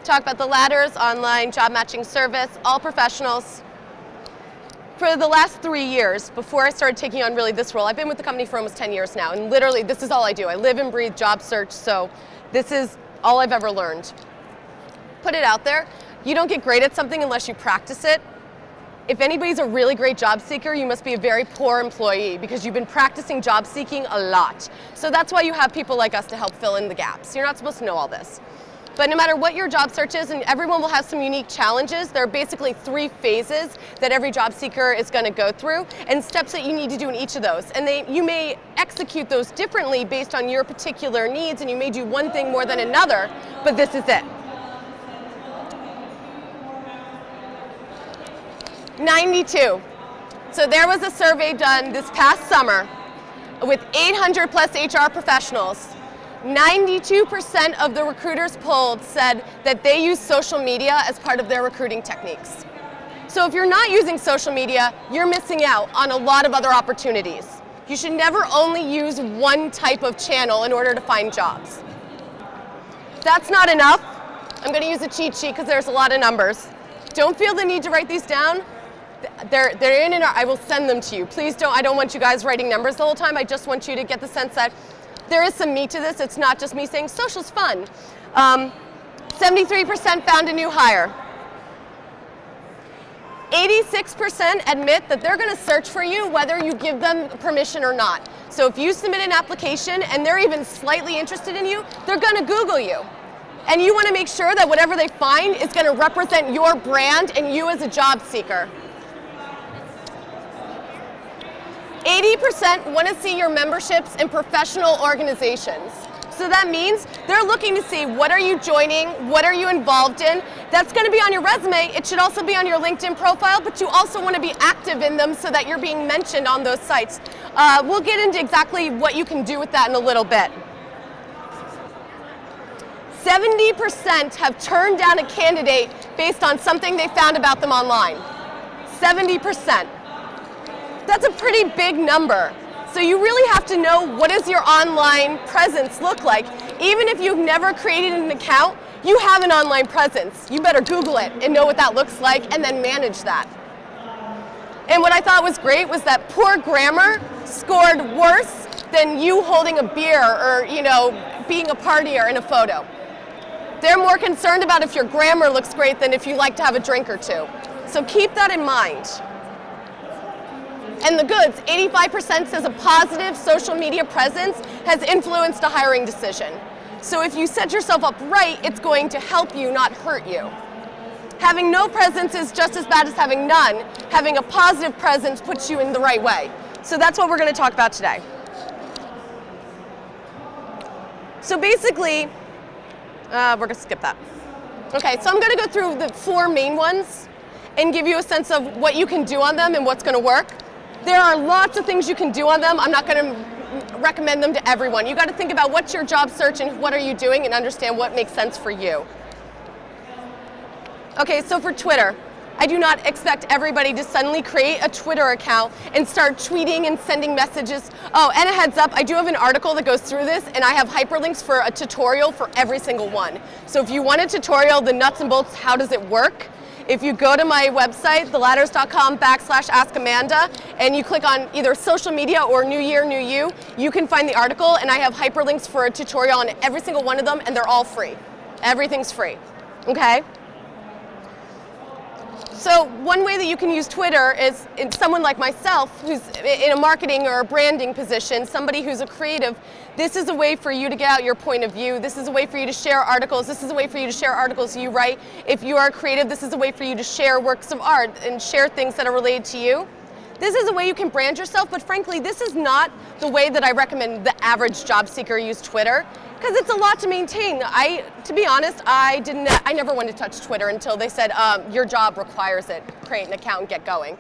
talk about the Ladders online job matching service, all professionals. For the last 3 years, before I started taking on really this role, I've been with the company for almost 10 years now, and literally this is all I do. I live and breathe job search, so this is all I've ever learned. Put it out there. You don't get great at something unless you practice it. If anybody's a really great job seeker, you must be a very poor employee because you've been practicing job seeking a lot. So that's why you have people like us to help fill in the gaps. You're not supposed to know all this. But no matter what your job search is, and everyone will have some unique challenges, there are basically 3 phases that every job seeker is going to go through, and steps that you need to do in each of those. And you may execute those differently based on your particular needs, and you may do one thing more than another, but this is it. 92. So there was a survey done this past summer with 800 plus HR professionals. 92% of the recruiters polled said that they use social media as part of their recruiting techniques. So if you're not using social media, you're missing out on a lot of other opportunities. You should never only use one type of channel in order to find jobs. If that's not enough, I'm going to use a cheat sheet because there's a lot of numbers. Don't feel the need to write these down. They're in and I will send them to you. Please don't, I don't want you guys writing numbers the whole time. I just want you to get the sense that there is some meat to this. It's not just me saying social's fun. 73% found a new hire. 86% admit that they're going to search for you whether you give them permission or not. So if you submit an application and they're even slightly interested in you, they're going to Google you. And you want to make sure that whatever they find is going to represent your brand and you as a job seeker. 80% want to see your memberships in professional organizations. So that means they're looking to see what are you joining, what are you involved in. That's going to be on your resume. It should also be on your LinkedIn profile, but you also want to be active in them so that you're being mentioned on those sites. We'll get into exactly what you can do with that in a little bit. 70% have turned down a candidate based on something they found about them online. 70%. That's a pretty big number. So you really have to know what does your online presence look like. Even if you've never created an account, you have an online presence. You better Google it and know what that looks like and then manage that. And what I thought was great was that poor grammar scored worse than you holding a beer or, being a partier in a photo. They're more concerned about if your grammar looks great than if you like to have a drink or two. So keep that in mind. And the goods, 85% says a positive social media presence has influenced a hiring decision. So if you set yourself up right, it's going to help you, not hurt you. Having no presence is just as bad as having none. Having a positive presence puts you in the right way. So that's what we're going to talk about today. So basically, we're going to skip that. Okay, so I'm going to go through the 4 main ones and give you a sense of what you can do on them and what's going to work. There are lots of things you can do on them. I'm not going to recommend them to everyone. You got to think about what's your job search and what are you doing and understand what makes sense for you. Okay, so for Twitter, I do not expect everybody to suddenly create a Twitter account and start tweeting and sending messages. Oh, and a heads up, I do have an article that goes through this, and I have hyperlinks for a tutorial for every single one. So if you want a tutorial, the nuts and bolts, how does it work? If you go to my website, theladders.com/AskAmanda, and you click on either social media or New Year, New You, you can find the article, and I have hyperlinks for a tutorial on every single one of them, and they're all free. Everything's free, okay? So one way that you can use Twitter is someone like myself who's in a marketing or a branding position, somebody who's a creative. This is a way for you to get out your point of view. This is a way for you to share articles. This is a way for you to share articles you write. If you are creative, this is a way for you to share works of art and share things that are related to you. This is a way you can brand yourself, but frankly, this is not the way that I recommend the average job seeker use Twitter, because it's a lot to maintain. To be honest, I never wanted to touch Twitter until they said, your job requires it, create an account and get going.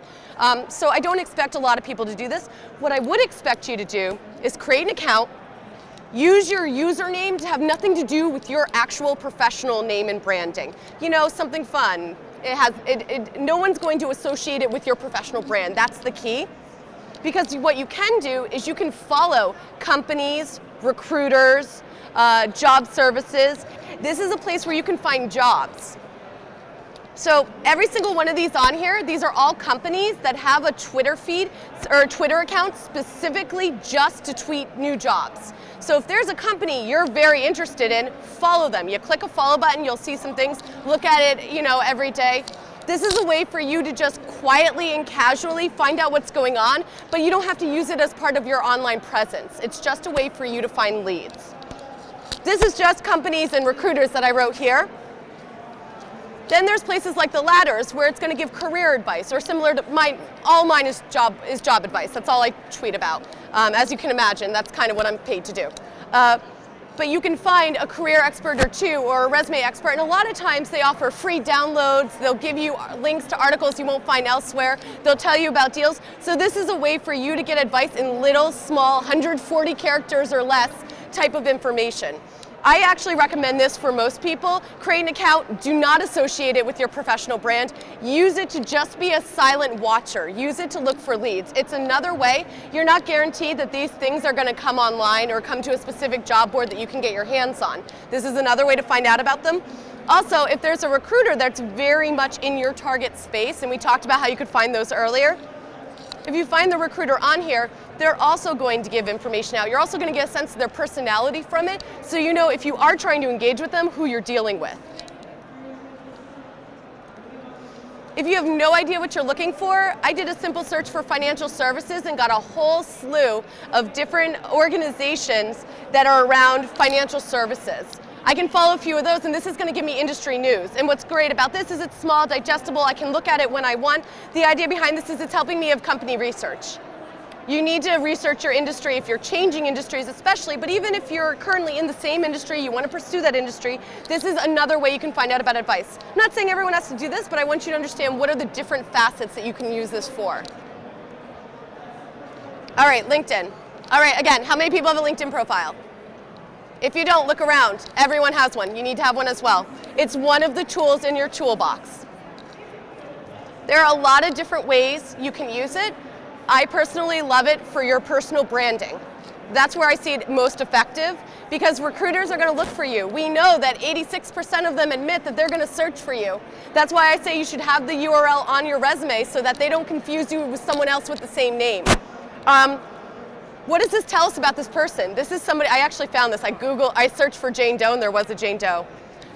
So I don't expect a lot of people to do this. What I would expect you to do is create an account, use your username to have nothing to do with your actual professional name and branding. Something fun. No one's going to associate it with your professional brand. That's the key. Because what you can do is you can follow companies, recruiters, job services. This is a place where you can find jobs. So every single one of these on here, these are all companies that have a Twitter feed or a Twitter account specifically just to tweet new jobs. So if there's a company you're very interested in, follow them. You click a follow button, you'll see some things, look at it, every day. This is a way for you to just quietly and casually find out what's going on, but you don't have to use it as part of your online presence. It's just a way for you to find leads. This is just companies and recruiters that I wrote here. Then there's places like the Ladders where it's going to give career advice, or similar to all mine is job advice. That's all I tweet about. As you can imagine, that's kind of what I'm paid to do. But you can find a career expert or two, or a resume expert, and a lot of times they offer free downloads. They'll give you links to articles you won't find elsewhere. They'll tell you about deals. So this is a way for you to get advice in little, small, 140 characters or less type of information. I actually recommend this for most people. Create an account, do not associate it with your professional brand. Use it to just be a silent watcher. Use it to look for leads. It's another way. You're not guaranteed that these things are going to come online or come to a specific job board that you can get your hands on. This is another way to find out about them. Also, if there's a recruiter that's very much in your target space, and we talked about how you could find those earlier, if you find the recruiter on here, they're also going to give information out. You're also going to get a sense of their personality from it, so you know if you are trying to engage with them, who you're dealing with. If you have no idea what you're looking for, I did a simple search for financial services and got a whole slew of different organizations that are around financial services. I can follow a few of those, and this is going to give me industry news. And what's great about this is it's small, digestible, I can look at it when I want. The idea behind this is it's helping me have company research. You need to research your industry if you're changing industries especially, but even if you're currently in the same industry, you want to pursue that industry, this is another way you can find out about advice. I'm not saying everyone has to do this, but I want you to understand what are the different facets that you can use this for. All right, LinkedIn. All right, again, how many people have a LinkedIn profile? If you don't, look around. Everyone has one. You need to have one as well. It's one of the tools in your toolbox. There are a lot of different ways you can use it. I personally love it for your personal branding. That's where I see it most effective, because recruiters are going to look for you. We know that 86% of them admit that they're going to search for you. That's why I say you should have the URL on your resume so that they don't confuse you with someone else with the same name. What does this tell us about this person? This is somebody, I actually found this. I searched for Jane Doe and there was a Jane Doe.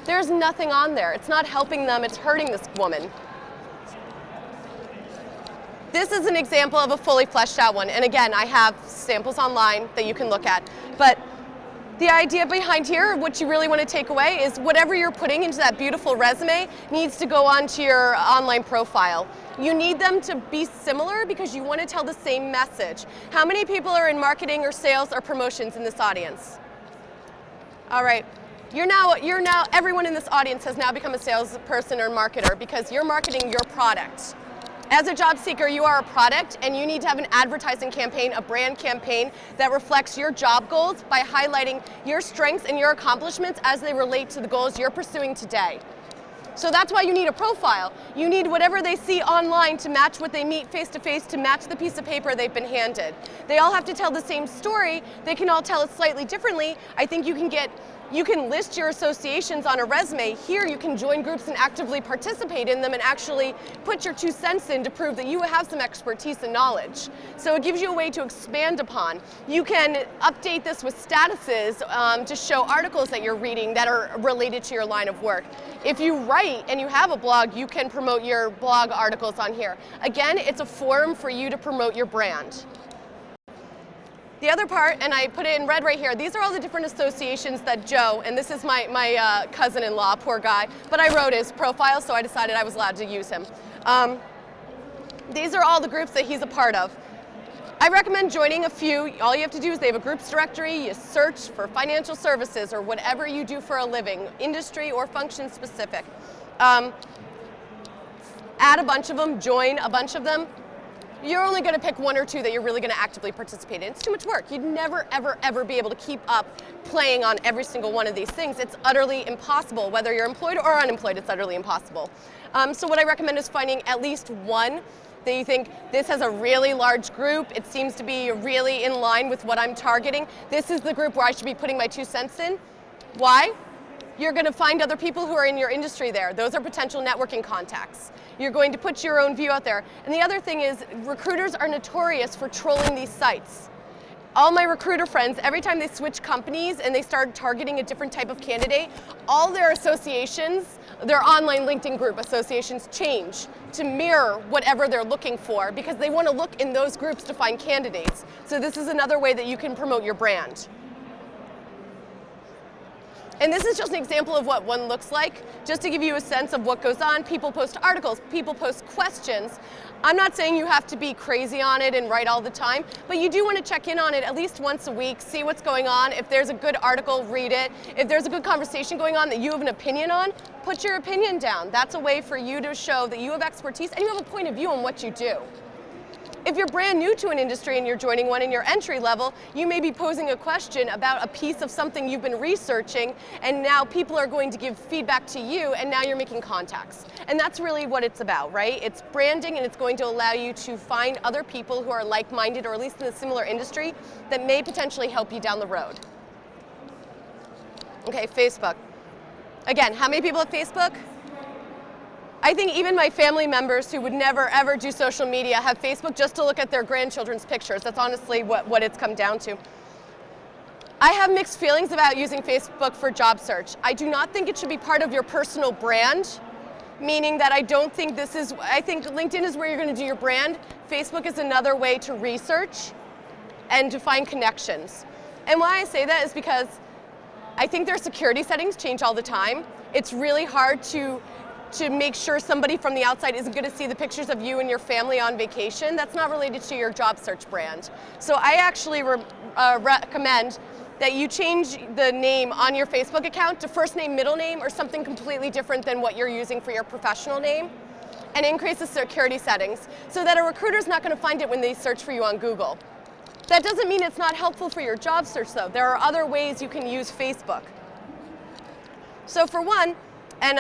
There's nothing on there. It's not helping them, it's hurting this woman. This is an example of a fully fleshed out one. And again, I have samples online that you can look at. But the idea behind here, what you really want to take away is whatever you're putting into that beautiful resume needs to go onto your online profile. You need them to be similar because you want to tell the same message. How many people are in marketing or sales or promotions in this audience? All right. Everyone in this audience has now become a salesperson or marketer because you're marketing your product. As a job seeker, you are a product, and you need to have an advertising campaign, a brand campaign that reflects your job goals by highlighting your strengths and your accomplishments as they relate to the goals you're pursuing today. So that's why you need a profile. You need whatever they see online to match what they meet face-to-face, to match the piece of paper they've been handed. They all have to tell the same story. They can all tell it slightly differently. I think you can list your associations on a resume. Here you can join groups and actively participate in them and actually put your 2 cents in to prove that you have some expertise and knowledge. So it gives you a way to expand upon. You can update this with statuses to show articles that you're reading that are related to your line of work. If you write and you have a blog, you can promote your blog articles on here. Again, it's a forum for you to promote your brand. The other part, and I put it in red right here, these are all the different associations that Joe, and this is my cousin-in-law, poor guy, but I wrote his profile, so I decided I was allowed to use him. These are all the groups that he's a part of. I recommend joining a few. All you have to do is they have a groups directory, you search for financial services or whatever you do for a living, industry or function specific. Add a bunch of them, join a bunch of them. You're only going to pick 1 or 2 that you're really going to actively participate in. It's too much work. You'd never, ever, ever be able to keep up playing on every single one of these things. It's utterly impossible. Whether you're employed or unemployed, it's utterly impossible. So what I recommend is finding at least one that you think, this has a really large group, it seems to be really in line with what I'm targeting. This is the group where I should be putting my 2 cents in. Why? You're going to find other people who are in your industry there. Those are potential networking contacts. You're going to put your own view out there. And the other thing is, recruiters are notorious for trolling these sites. All my recruiter friends, every time they switch companies and they start targeting a different type of candidate, all their associations, their online LinkedIn group associations change to mirror whatever they're looking for because they want to look in those groups to find candidates. So this is another way that you can promote your brand. And this is just an example of what one looks like, just to give you a sense of what goes on. People post articles, people post questions. I'm not saying you have to be crazy on it and write all the time, but you do want to check in on it at least once a week, see what's going on. If there's a good article, read it. If there's a good conversation going on that you have an opinion on, put your opinion down. That's a way for you to show that you have expertise and you have a point of view on what you do. If you're brand new to an industry and you're joining one in your entry level, you may be posing a question about a piece of something you've been researching, and now people are going to give feedback to you, and now you're making contacts. And that's really what it's about, right? It's branding, and it's going to allow you to find other people who are like-minded, or at least in a similar industry, that may potentially help you down the road. Okay, Facebook. Again, how many people have Facebook? I think even my family members who would never ever do social media have Facebook just to look at their grandchildren's pictures. That's honestly what it's come down to. I have mixed feelings about using Facebook for job search. I do not think it should be part of your personal brand, meaning that I don't think this is, I think LinkedIn is where you're going to do your brand. Facebook is another way to research and to find connections. And why I say that is because I think their security settings change all the time. It's really hard to make sure somebody from the outside isn't going to see the pictures of you and your family on vacation. That's not related to your job search brand. So I actually recommend that you change the name on your Facebook account to first name, middle name, or something completely different than what you're using for your professional name, and increase the security settings so that a recruiter's not going to find it when they search for you on Google. That doesn't mean it's not helpful for your job search, though. There are other ways you can use Facebook. So for one, and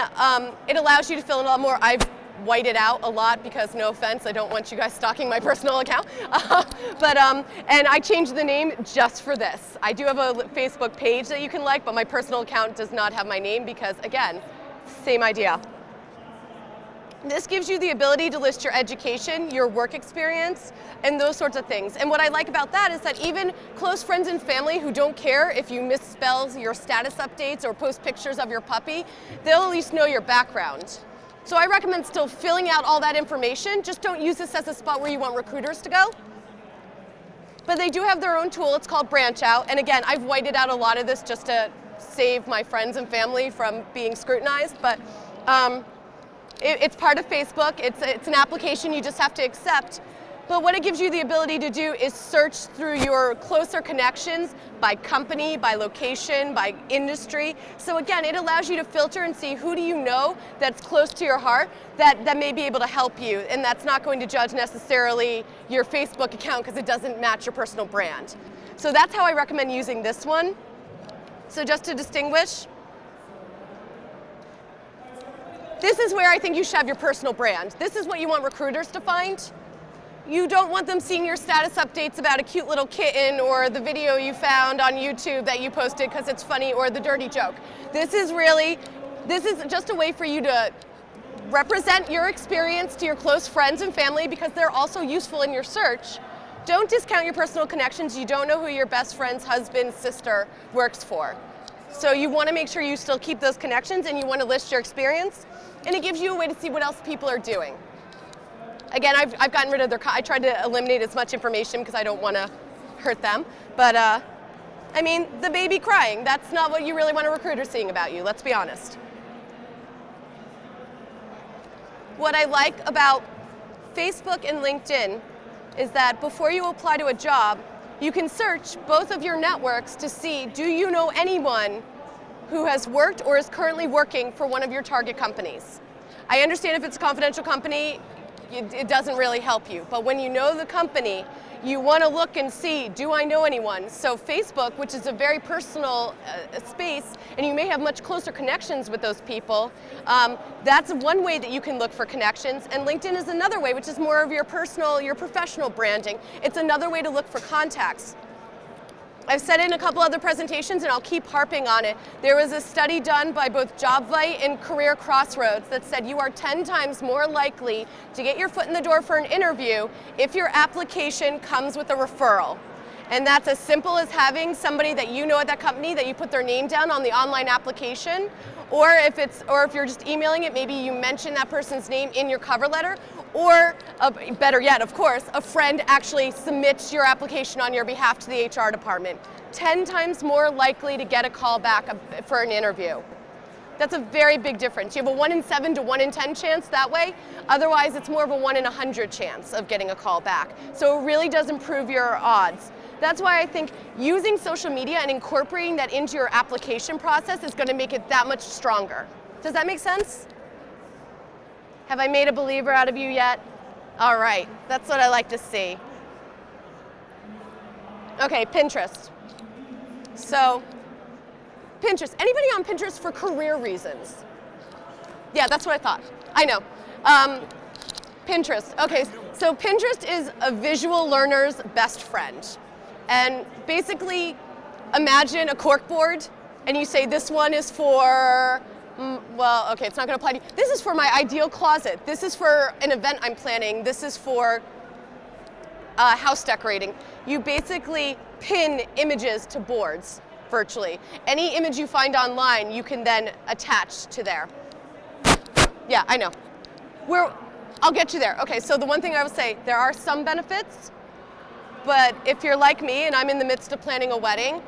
it allows you to fill in a lot more. I've whited out a lot because, no offense, I don't want you guys stalking my personal account. And I changed the name just for this. I do have a Facebook page that you can like, but my personal account does not have my name because, again, same idea. This gives you the ability to list your education, your work experience, and those sorts of things. And what I like about that is that even close friends and family who don't care if you misspell your status updates or post pictures of your puppy, they'll at least know your background. So I recommend still filling out all that information. Just don't use this as a spot where you want recruiters to go. But they do have their own tool. It's called Branch Out. And again, I've whited out a lot of this just to save my friends and family from being scrutinized. But it's part of Facebook. It's an application you just have to accept. But what it gives you the ability to do is search through your closer connections by company, by location, by industry. So again, it allows you to filter and see who do you know that's close to your heart that may be able to help you, and that's not going to judge necessarily your Facebook account because it doesn't match your personal brand. So that's how I recommend using this one. So just to distinguish, this is where I think you should have your personal brand. This is what you want recruiters to find. You don't want them seeing your status updates about a cute little kitten or the video you found on YouTube that you posted because it's funny, or the dirty joke. This is just a way for you to represent your experience to your close friends and family because they're also useful in your search. Don't discount your personal connections. You don't know who your best friend's husband, sister works for. So you want to make sure you still keep those connections and you want to list your experience, and it gives you a way to see what else people are doing. Again, I've gotten rid of I tried to eliminate as much information because I don't want to hurt them. But I mean, the baby crying, that's not what you really want a recruiter seeing about you, let's be honest. What I like about Facebook and LinkedIn is that before you apply to a job, you can search both of your networks to see, do you know anyone who has worked or is currently working for one of your target companies? I understand if it's a confidential company, it doesn't really help you. But when you know the company, you want to look and see, do I know anyone? So Facebook, which is a very personal space, and you may have much closer connections with those people, that's one way that you can look for connections. And LinkedIn is another way, which is more of your personal, your professional branding. It's another way to look for contacts. I've said it in a couple other presentations and I'll keep harping on it. There was a study done by both JobVite and Career Crossroads that said you are 10 times more likely to get your foot in the door for an interview if your application comes with a referral. And that's as simple as having somebody that you know at that company that you put their name down on the online application, or if you're just emailing it, maybe you mention that person's name in your cover letter, or better yet, of course, a friend actually submits your application on your behalf to the HR department. 10 times more likely to get a call back for an interview. That's a very big difference. You have a 1 in 7 to 1 in 10 chance that way. Otherwise, it's more of a 1 in 100 chance of getting a call back. So it really does improve your odds. That's why I think using social media and incorporating that into your application process is going to make it that much stronger. Does that make sense? Have I made a believer out of you yet? All right, that's what I like to see. Okay, Pinterest. So, Pinterest. Anybody on Pinterest for career reasons? Yeah, that's what I thought. I know. Pinterest. Okay, so Pinterest is a visual learner's best friend. And basically, imagine a corkboard, and you say this one is for, well, okay, it's not going to apply to you. This is for my ideal closet. This is for an event I'm planning. This is for house decorating. You basically pin images to boards virtually. Any image you find online, you can then attach to there. Yeah, I know. I'll get you there. Okay, so the one thing I would say, there are some benefits. But if you're like me and I'm in the midst of planning a wedding,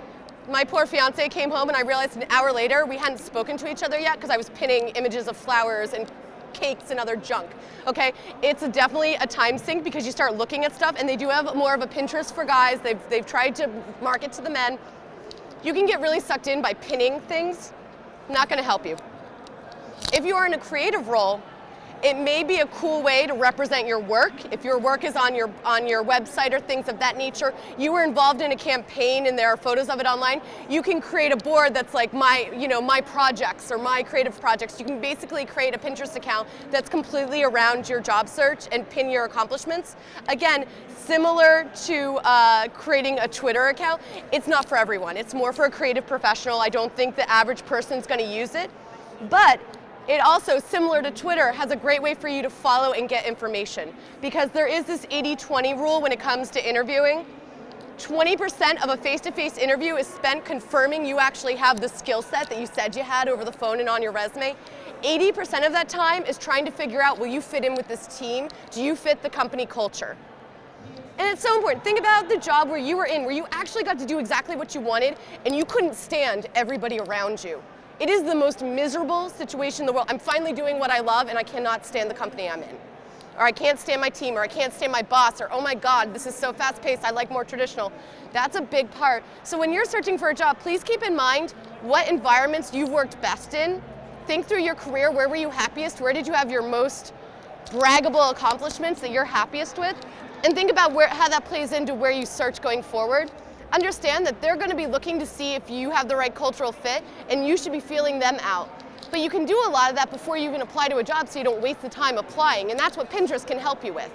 my poor fiance came home and I realized an hour later we hadn't spoken to each other yet because I was pinning images of flowers and cakes and other junk. Okay, it's definitely a time sink because you start looking at stuff, and they do have more of a Pinterest for guys. They've tried to market to the men. You can get really sucked in by pinning things. Not going to help you. If you are in a creative role, it may be a cool way to represent your work. If your work is on your website or things of that nature, you were involved in a campaign and there are photos of it online, you can create a board that's like my projects or my creative projects. You can basically create a Pinterest account that's completely around your job search and pin your accomplishments. Again, similar to creating a Twitter account, it's not for everyone. It's more for a creative professional. I don't think the average person's going to use it, but it also, similar to Twitter, has a great way for you to follow and get information, because there is this 80-20 rule when it comes to interviewing. 20% of a face-to-face interview is spent confirming you actually have the skill set that you said you had over the phone and on your resume. 80% of that time is trying to figure out, will you fit in with this team? Do you fit the company culture? And it's so important. Think about the job where you were in, where you actually got to do exactly what you wanted and you couldn't stand everybody around you. It is the most miserable situation in the world. I'm finally doing what I love and I cannot stand the company I'm in. Or I can't stand my team, or I can't stand my boss, or oh my God, this is so fast-paced, I like more traditional. That's a big part. So when you're searching for a job, please keep in mind what environments you've worked best in. Think through your career, where were you happiest? Where did you have your most braggable accomplishments that you're happiest with? And think about how that plays into where you search going forward. Understand that they're going to be looking to see if you have the right cultural fit, and you should be feeling them out. But you can do a lot of that before you even apply to a job, so you don't waste the time applying, and that's what Pinterest can help you with.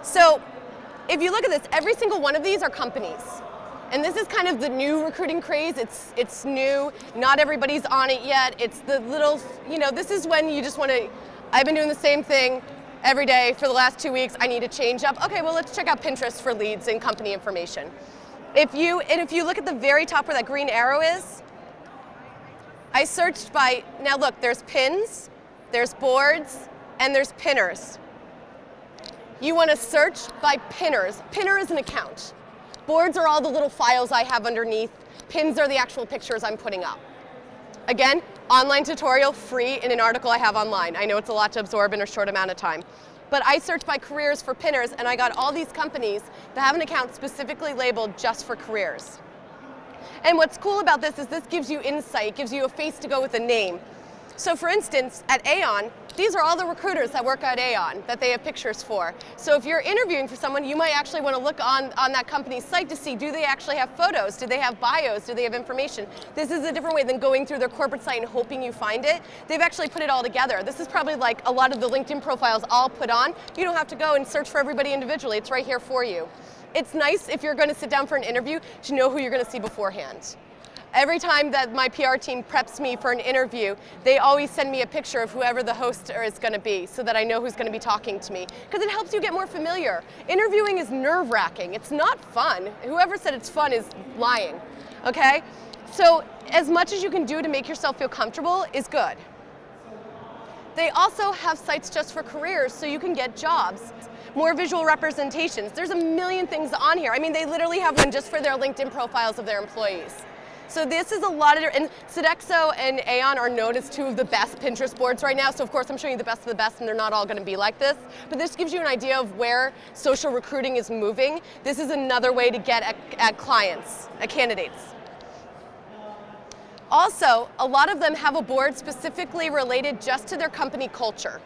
So if you look at this, every single one of these are companies. And this is kind of the new recruiting craze. It's new. Not everybody's on it yet. It's the little, this is when you just want to, I've been doing the same thing every day for the last 2 weeks. I need to change up. Okay, well, let's check out Pinterest for leads and company information. If you look at the very top where that green arrow is, I searched by, now look, there's pins, there's boards, and there's pinners. You want to search by pinners. Pinner is an account. Boards are all the little files I have underneath. Pins are the actual pictures I'm putting up. Again, online tutorial, free in an article I have online. I know it's a lot to absorb in a short amount of time. But I searched by careers for pinners, and I got all these companies that have an account specifically labeled just for careers. And what's cool about this is this gives you insight, gives you a face to go with a name. So for instance, at Aon, these are all the recruiters that work at Aon that they have pictures for. So if you're interviewing for someone, you might actually want to look on that company's site to see, do they actually have photos? Do they have bios? Do they have information? This is a different way than going through their corporate site and hoping you find it. They've actually put it all together. This is probably like a lot of the LinkedIn profiles all put on. You don't have to go and search for everybody individually. It's right here for you. It's nice if you're going to sit down for an interview to know who you're going to see beforehand. Every time that my PR team preps me for an interview, they always send me a picture of whoever the host is going to be so that I know who's going to be talking to me, because it helps you get more familiar. Interviewing is nerve-wracking. It's not fun. Whoever said it's fun is lying, okay? So as much as you can do to make yourself feel comfortable is good. They also have sites just for careers so you can get jobs. More visual representations. There's a million things on here. I mean, they literally have one just for their LinkedIn profiles of their employees. So this is a lot of, and Sodexo and Aon are known as two of the best Pinterest boards right now, so of course I'm showing you the best of the best, and they're not all going to be like this, but this gives you an idea of where social recruiting is moving. This is another way to get at clients, at candidates. Also, a lot of them have a board specifically related just to their company culture.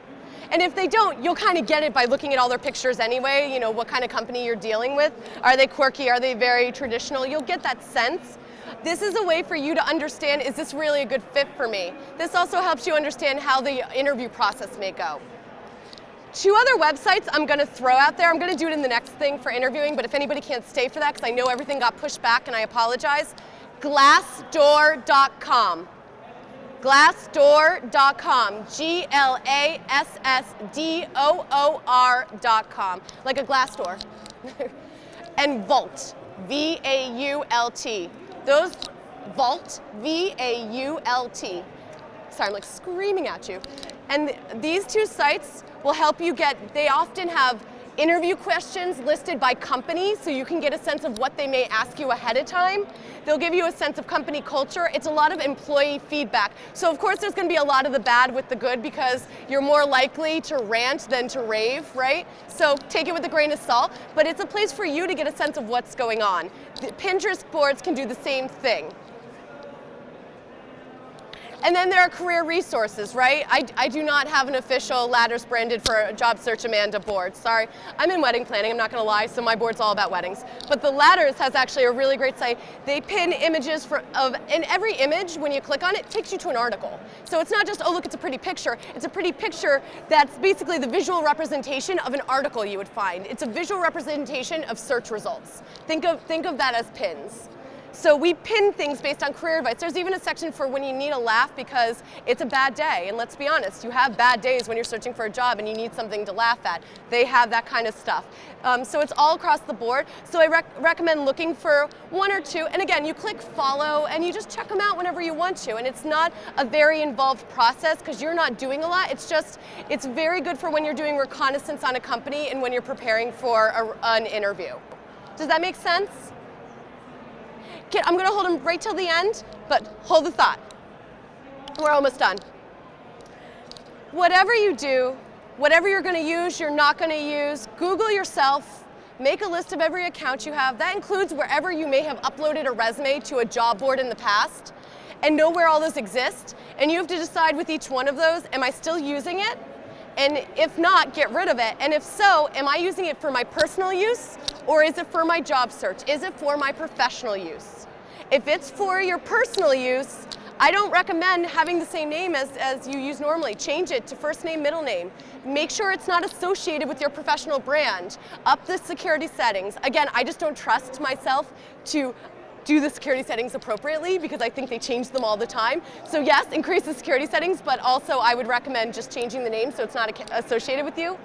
And if they don't, you'll kind of get it by looking at all their pictures anyway, you know, what kind of company you're dealing with. Are they quirky? Are they very traditional? You'll get that sense. This is a way for you to understand, is this really a good fit for me? This also helps you understand how the interview process may go. Two other websites I'm going to throw out there. I'm going to do it in the next thing for interviewing, but if anybody can't stay for that, because I know everything got pushed back and I apologize, Glassdoor.com. Glassdoor.com, Glassdoor.com, like a glass door. And Vault, V-A-U-L-T. Those, Vault, V-A-U-L-T. Sorry, I'm like screaming at you. And these two sites will help you get, they often have interview questions listed by company so you can get a sense of what they may ask you ahead of time. They'll give you a sense of company culture. It's a lot of employee feedback. So of course there's going to be a lot of the bad with the good because you're more likely to rant than to rave, right? So take it with a grain of salt, but it's a place for you to get a sense of what's going on. The Pinterest boards can do the same thing. And then there are career resources, right? I do not have an official Ladders branded for a job search Amanda board. Sorry, I'm in wedding planning, I'm not gonna lie, so my board's all about weddings. But the Ladders has actually a really great site. They pin images and every image, when you click on it, takes you to an article. So it's not just, oh look, it's a pretty picture. It's a pretty picture that's basically the visual representation of an article you would find. It's a visual representation of search results. Think of that as pins. So we pin things based on career advice. There's even a section for when you need a laugh because it's a bad day. And let's be honest, you have bad days when you're searching for a job and you need something to laugh at. They have that kind of stuff. So it's all across the board. So I recommend looking for one or two. And again, you click follow and you just check them out whenever you want to. And it's not a very involved process because you're not doing a lot. It's just, it's very good for when you're doing reconnaissance on a company and when you're preparing for an interview. Does that make sense? I'm going to hold them right till the end, but hold the thought. We're almost done. Whatever you do, whatever you're going to use, you're not going to use, Google yourself, make a list of every account you have. That includes wherever you may have uploaded a resume to a job board in the past, and know where all those exist. And you have to decide with each one of those, am I still using it? And if not, get rid of it. And if so, am I using it for my personal use, or is it for my job search? Is it for my professional use? If it's for your personal use, I don't recommend having the same name as you use normally. Change it to first name, middle name. Make sure it's not associated with your professional brand. Up the security settings. Again, I just don't trust myself to do the security settings appropriately because I think they change them all the time. So yes, increase the security settings, but also I would recommend just changing the name so it's not associated with you.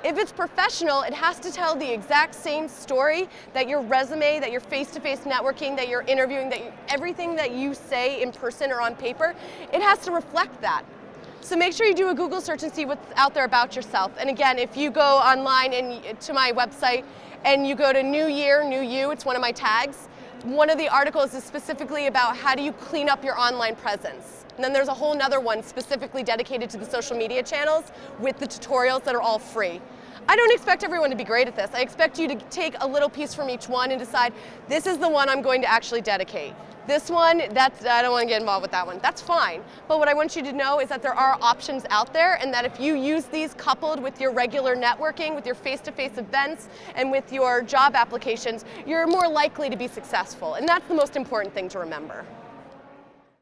If it's professional, it has to tell the exact same story that your resume, that your face-to-face networking, that you're interviewing, that everything that you say in person or on paper, it has to reflect that. So make sure you do a Google search and see what's out there about yourself. And again, if you go online and to my website and you go to New Year, New You, it's one of my tags, one of the articles is specifically about how do you clean up your online presence. And then there's a whole nother one specifically dedicated to the social media channels with the tutorials that are all free. I don't expect everyone to be great at this. I expect you to take a little piece from each one and decide, this is the one I'm going to actually dedicate. This one, I don't want to get involved with that one. That's fine. But what I want you to know is that there are options out there, and that if you use these coupled with your regular networking, with your face-to-face events, and with your job applications, you're more likely to be successful. And that's the most important thing to remember.